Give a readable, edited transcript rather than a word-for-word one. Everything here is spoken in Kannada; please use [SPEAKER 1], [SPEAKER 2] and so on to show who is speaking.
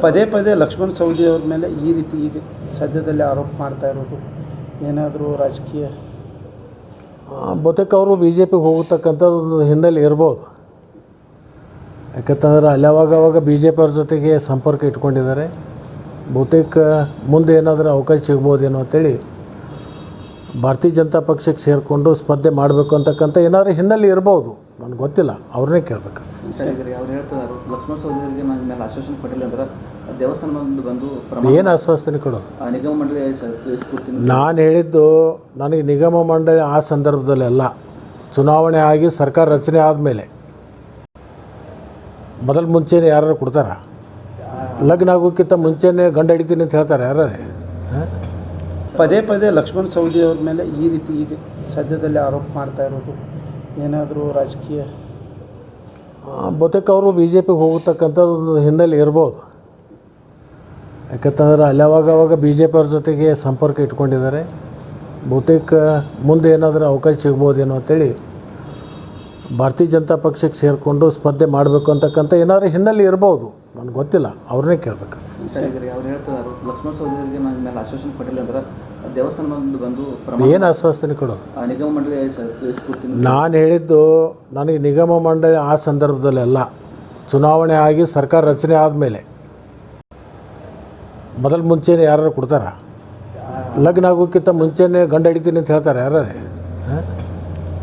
[SPEAKER 1] ಪದೇ ಪದೇ ಲಕ್ಷ್ಮಣ್ ಸವದಿ ಅವ್ರ ಮೇಲೆ ಈ ರೀತಿ ಈಗ ಸದ್ಯದಲ್ಲಿ ಆರೋಪ ಮಾಡ್ತಾ ಇರೋದು ಏನಾದರೂ ರಾಜಕೀಯ
[SPEAKER 2] ಬಹುತೇಕ ಅವರು ಬಿ ಜೆ ಪಿಗೆ ಹೋಗತಕ್ಕಂಥದ್ದು ಹಿನ್ನೆಲೆ ಇರ್ಬೋದು. ಯಾಕಂತಂದ್ರೆ ಅಲ್ಲಿ ಅವಾಗ ಬಿ ಜೆ ಪಿಯವ್ರ ಜೊತೆಗೆ ಸಂಪರ್ಕ ಇಟ್ಕೊಂಡಿದ್ದಾರೆ. ಬಹುತೇಕ ಮುಂದೆ ಏನಾದರೂ ಅವಕಾಶ ಸಿಗ್ಬೋದೇನೋ ಅಂತೇಳಿ ಭಾರತೀಯ ಜನತಾ ಪಕ್ಷಕ್ಕೆ ಸೇರಿಕೊಂಡು ಸ್ಪರ್ಧೆ ಮಾಡಬೇಕು ಅಂತಕ್ಕಂಥ ಏನಾದರೂ ಹಿನ್ನೆಲೆ ಇರ್ಬೋದು, ನನಗೆ ಗೊತ್ತಿಲ್ಲ, ಅವ್ರನ್ನೇ ಕೇಳಬೇಕು.
[SPEAKER 3] ಅವ್ರು ಹೇಳ್ತಾರೆ ಲಕ್ಷ್ಮಣ್ ಸವದಿಯವರಿಗೆ ನನ್ನ ಮೇಲೆ ಆಶ್ವಾಸನೆ ಕೊಟ್ಟಿಲ್ಲ ಅಂದ್ರೆ ದೇವಸ್ಥಾನ ಬಂದು
[SPEAKER 2] ಏನು ಆಶ್ವಾಸನೆ ಕೊಡೋದು?
[SPEAKER 3] ನಿಗಮ ಮಂಡಳಿ
[SPEAKER 2] ನಾನು ಹೇಳಿದ್ದು ನನಗೆ ನಿಗಮ ಮಂಡಳಿ ಆ ಸಂದರ್ಭದಲ್ಲೆಲ್ಲ ಚುನಾವಣೆ ಆಗಿ ಸರ್ಕಾರ ರಚನೆ ಆದಮೇಲೆ ಮುಂಚೆನೇ ಯಾರು ಕೊಡ್ತಾರ? ಲಗ್ನ ಆಗೋಕ್ಕಿಂತ ಮುಂಚೆನೇ ಗಂಡ ಹಿಡಿತೀನಿ ಅಂತ ಹೇಳ್ತಾರೆ ಯಾರೇ?
[SPEAKER 1] ಪದೇ ಪದೇ ಲಕ್ಷ್ಮಣ್ ಸವದಿ ಅವ್ರ ಮೇಲೆ ಈ ರೀತಿ ಈಗ ಸದ್ಯದಲ್ಲಿ ಆರೋಪ ಮಾಡ್ತಾ ಇರೋದು ಏನಾದರೂ ರಾಜಕೀಯ
[SPEAKER 2] ಬಹುತೇಕ ಅವರು ಬಿ ಜೆ ಪಿಗೆ ಹೋಗತಕ್ಕಂಥದ್ದು ಹಿನ್ನೆಲೆ ಇರ್ಬೋದು. ಯಾಕಂತಂದ್ರೆ ಅಲ್ಲಿ ಅವಾಗ ಬಿ ಜೆ ಪಿಯವ್ರ ಜೊತೆಗೆ ಸಂಪರ್ಕ ಇಟ್ಕೊಂಡಿದ್ದಾರೆ. ಬಹುತೇಕ ಮುಂದೆ ಏನಾದರೂ ಅವಕಾಶ ಸಿಗ್ಬೋದೇನೋ ಅಂತೇಳಿ ಭಾರತೀಯ ಜನತಾ ಪಕ್ಷಕ್ಕೆ ಸೇರಿಕೊಂಡು ಸ್ಪರ್ಧೆ ಮಾಡಬೇಕು ಅಂತಕ್ಕಂಥ ಏನಾದರೂ ಹಿನ್ನೆಲೆ ಇರ್ಬೋದು, ನನಗೆ ಗೊತ್ತಿಲ್ಲ, ಅವ್ರನ್ನೇ ಕೇಳಬೇಕು.
[SPEAKER 3] ಅವ್ರು ಹೇಳ್ತಾರೆ ಲಕ್ಷ್ಮಣ್ ಸವದಿಯವರಿಗೆ ನನ್ನ ಮೇಲೆ ಆಶ್ವಾಸನೆ ಕೊಟ್ಟಿಲ್ಲ ಅಂದ್ರೆ ದೇವಸ್ಥಾನ ಬಂದು
[SPEAKER 2] ಏನು ಆಶ್ವಾಸನೆ ಕೊಡೋದು?
[SPEAKER 3] ನಿಗಮ ಮಂಡಳಿ
[SPEAKER 2] ನಾನು ಹೇಳಿದ್ದು ನನಗೆ ನಿಗಮ ಮಂಡಳಿ ಆ ಸಂದರ್ಭದಲ್ಲೆಲ್ಲ ಚುನಾವಣೆ ಆಗಿ ಸರ್ಕಾರ ರಚನೆ ಆದಮೇಲೆ ಮುಂಚೆನೇ ಯಾರು ಕೊಡ್ತಾರ? ಲಗ್ನ ಆಗೋಕ್ಕಿಂತ ಮುಂಚೆನೇ ಗಂಡ ಹಿಡಿತೀನಿ ಅಂತ ಹೇಳ್ತಾರೆ ಯಾರೇ?